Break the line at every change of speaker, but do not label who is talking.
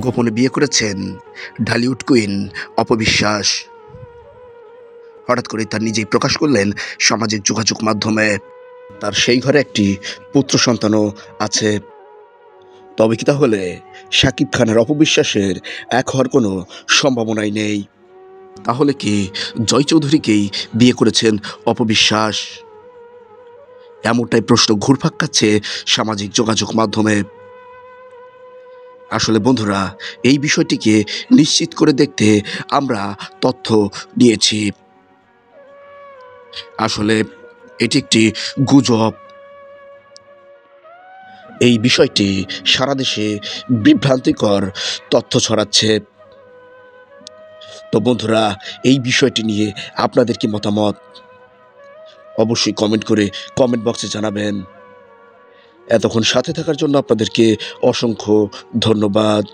গোপনে বিয়ে করেছেন ঢালিউড কুইন অপবিশ্বাস। হঠাৎ করে তার নিজেই প্রকাশ করলেন সামাজিক যোগাযোগ মাধ্যমে তার সেই ঘরে একটি পুত্র সন্তানও আছে। তবে কি তাহলে শাকিব খানের অপবিশ্বাসের এক হওয়ার কোনো সম্ভাবনাই নেই? তাহলে কি জয় চৌধুরীকেই বিয়ে করেছেন অপবিশ্বাস? এমনটাই প্রশ্ন ঘুরপাক খাচ্ছে সামাজিক যোগাযোগ মাধ্যমে। আসলে বন্ধুরা, এই বিষয়টিকে নিশ্চিত করে দেখতে আমরা তথ্য নিয়েছি। আসলে এটি একটি গুজব। এই বিষয়টি সারা দেশে বিভ্রান্তিকর তথ্য ছড়াচ্ছে। তো বন্ধুরা, এই বিষয়টি নিয়ে আপনাদের কি মতামত অবশ্যই কমেন্ট বক্সে জানাবেন। এতক্ষণ সাথে থাকার জন্য আপনাদেরকে অসংখ্য ধন্যবাদ।